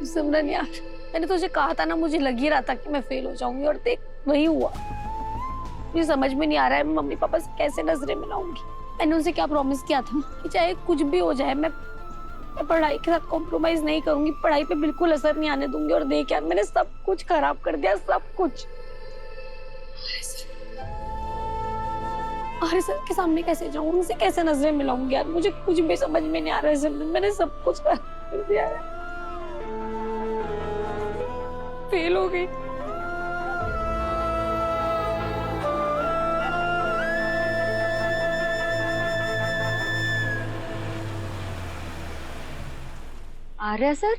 सिमरन यार, मैंने तुझे कहा था ना, मुझे लग ही रहा था कि मैं फेल हो जाऊंगी, और देख वही हुआ। मुझे समझ में नहीं आ रहा है मैं मम्मी पापा से कैसे नजरें मिलाऊंगी। मैंने उनसे क्या प्रॉमिस किया था कि चाहे कुछ भी हो जाए मैं पढ़ाई के साथ कॉम्प्रोमाइज नहीं करूंगी, पढ़ाई पे बिल्कुल असर नहीं आने दूंगी। और देख यार, मैंने सब कुछ खराब कर दिया, सब कुछ। अरे सर के सामने कैसे जाऊं, उनसे कैसे नजरें मिलाऊंगी यार, मुझे कुछ भी समझ में नहीं आ रहा है सिमरन। मैंने सब कुछ खराब कर दिया है, फेल हो गई। आर्या सर,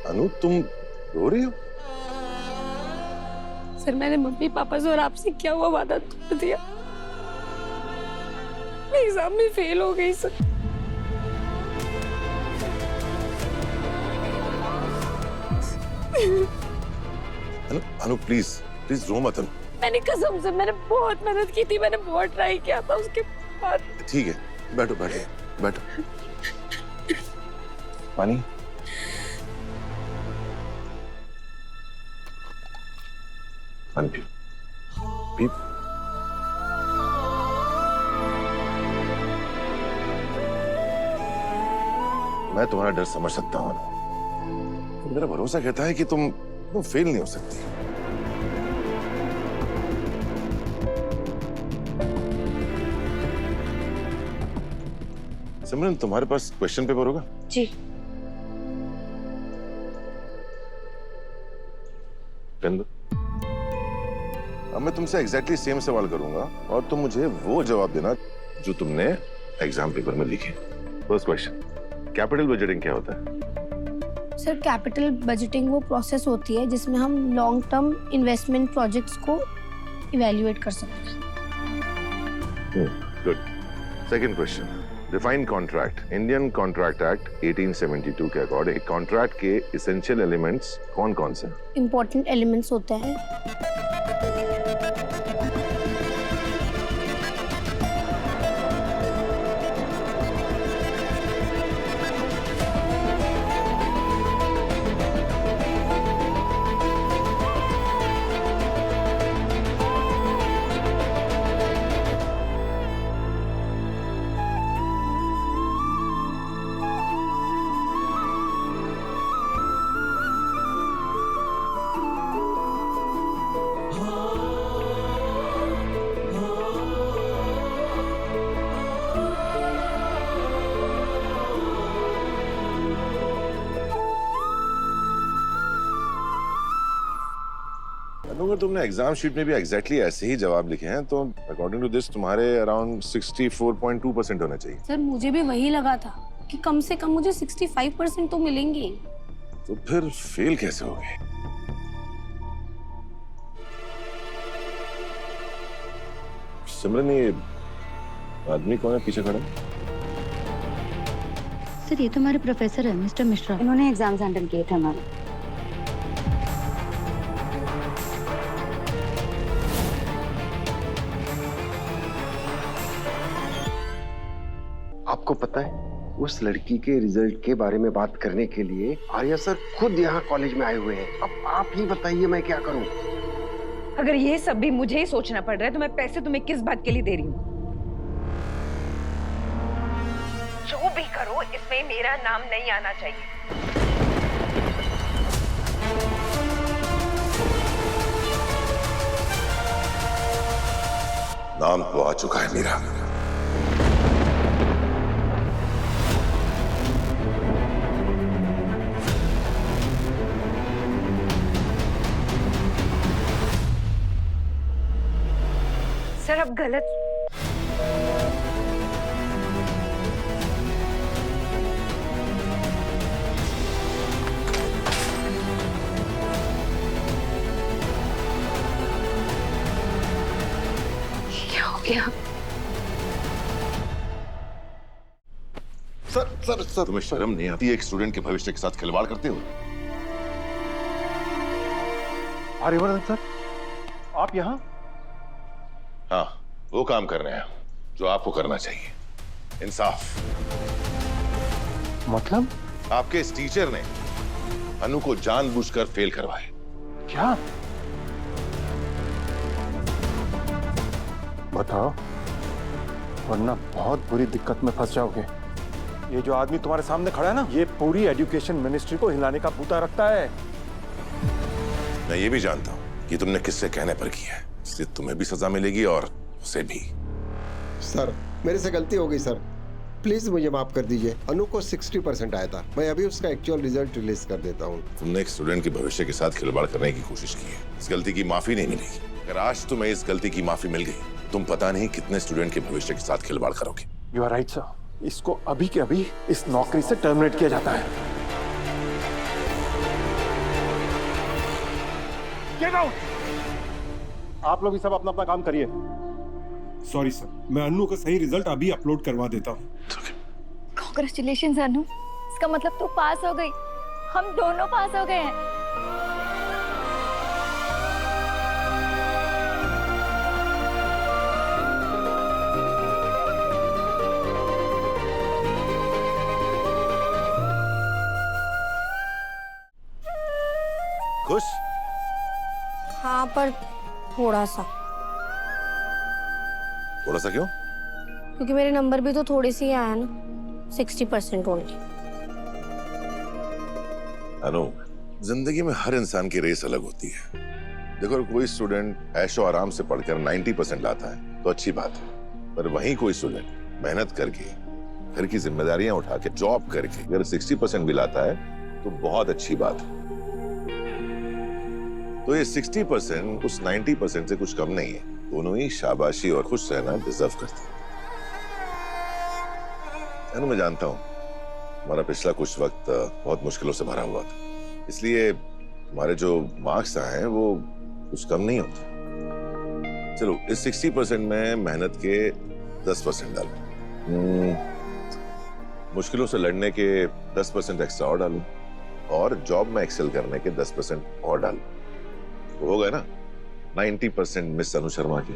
अनु तुम रो रही हो? सर मैंने मम्मी पापा से और आपसे क्या हुआ वादा तोड़ दिया, मैं एग्जाम में फेल हो गई sir. Anu Anu please please रो मत अनु। मैंने कसम से, मैंने बहुत मेहनत की थी, मैंने बहुत ट्राई किया था, उसके बाद। ठीक है, बैठो बैठो बैठो। पानी। पानी पी पी। मैं तुम्हारा डर समझ सकता हूँ, मेरा भरोसा कहता है कि तुम फेल नहीं हो सकती। सिमरन तुम्हारे पास क्वेश्चन पेपर होगा? जी। पेन दो। अब मैं तुमसे एग्जैक्टली सेम सवाल करूंगा और तुम मुझे वो जवाब देना जो तुमने एग्जाम पेपर में लिखे। फर्स्ट क्वेश्चन, कैपिटल बजटिंग क्या होता है? सर कैपिटल बजटिंग वो प्रोसेस होती है जिसमें हम लॉन्ग टर्म इन्वेस्टमेंट प्रोजेक्ट्स को इवैल्यूएट कर सकते हैं। Good. Second question, define contract. Indian contract act 1872 के अकॉर्डिंग कॉन्ट्रैक्ट के एसेंशियल एलिमेंट्स कौन कौन से? इंपॉर्टेंट एलिमेंट्स होते हैं अगर तुमने एग्जाम शीट में भी एग्जैक्टली ऐसे ही जवाब लिखे हैं तो अकॉर्डिंग टू दिस तुम्हारे अराउंड 64.2% होना चाहिए। सर मुझे भी वही लगा था कि कम से कम मुझे 65% तो मिलेंगे। तो फिर फेल कैसे हो गए? सिमरन ये आदमी कौन है पीछे खड़ा? सर ये तो हमारे प्रोफेसर है मिस्टर मिश्रा, इन्होंने एग्जाम्स हैंडल किए थे हमारे। आपको पता है उस लड़की के रिजल्ट के बारे में बात करने के लिए आर्या सर खुद यहाँ कॉलेज में आए हुए हैं। अब आप ही बताइए मैं क्या करूँ? अगर ये सब भी मुझे ही सोचना पड़ रहा है तो मैं पैसे तुम्हें किस बात के लिए दे रही हूँ? जो भी करो इसमें मेरा नाम नहीं आना चाहिए। नाम तो आ चुका है मेरा। सर अब गलत क्या हो गया? सर तुम्हें शर्म नहीं आती एक स्टूडेंट के भविष्य के साथ खिलवाड़ करते हो? आर्यवर्धन सर, आप यहाँ? हाँ, वो काम कर रहे हैं जो आपको करना चाहिए, इंसाफ। मतलब? आपके इस टीचर ने अनु को जानबूझकर फेल करवाए। क्या? बताओ, वरना बहुत बुरी दिक्कत में फंस जाओगे। ये जो आदमी तुम्हारे सामने खड़ा है ना, ये पूरी एजुकेशन मिनिस्ट्री को हिलाने का भूता रखता है। मैं ये भी जानता हूँ कि तुमने किससे कहने पर किया है, इसलिए तुम्हें भी सजा मिलेगी और उसे भी। सर, मेरे से गलती हो गई सर, प्लीज मुझे माफ कर दीजिए। अनु को 60% आया था, मैं अभी उसका एक्चुअल रिजल्ट रिलीज कर देता हूँ। तुमने एक स्टूडेंट के भविष्य के साथ खिलवाड़ करने की कोशिश की है, इस गलती की माफी नहीं मिलेगी। अगर आज तुम्हें इस गलती की माफी मिल गई, तुम पता नहीं कितने स्टूडेंट के भविष्य के साथ खिलवाड़ करोगे। यू आर राइट सर, इसको अभी के अभी इस नौकरी से टर्मिनेट किया जाता है। Get out! आप लोग भी सब अपना अपना काम करिए। सॉरी सर, मैं अनु का सही रिजल्ट अभी अपलोड करवा देता हूँ। कांग्रेचुलेशंस अनु, इसका मतलब तू पास हो गई, हम दोनों पास हो गए हैं। खुश? हाँ, पर थोड़ा सा। थोड़ा सा क्यों? क्योंकि मेरे नंबर भी तो थोड़े से ही आया ना, 60% ओनली। अनु, जिंदगी में हर इंसान की रेस अलग होती है। देखो, अगर कोई स्टूडेंट ऐशो आराम से पढ़कर 90% लाता है तो अच्छी बात है, पर वहीं कोई स्टूडेंट मेहनत करके, घर की जिम्मेदारियां उठा के, जॉब करके अगर 60% भी लाता है तो बहुत अच्छी बात है। तो ये 60% उस 90% से कुछ कम नहीं है। दोनों ही शाबाशी और खुश रहना डिजर्व करते हैं। अनु, मैं जानता हूं हमारा पिछला कुछ वक्त बहुत मुश्किलों से भरा हुआ था, इसलिए हमारे जो मार्क्स आए हैं वो कुछ कम नहीं होते। चलो, इस 60% में मेहनत के 10% डालो, मुश्किलों से लड़ने के 10% एक्स्ट्रा और डालो, और जॉब में एक्सेल करने के 10% और डालो। तो हो गए ना 90% मिस अनु शर्मा के।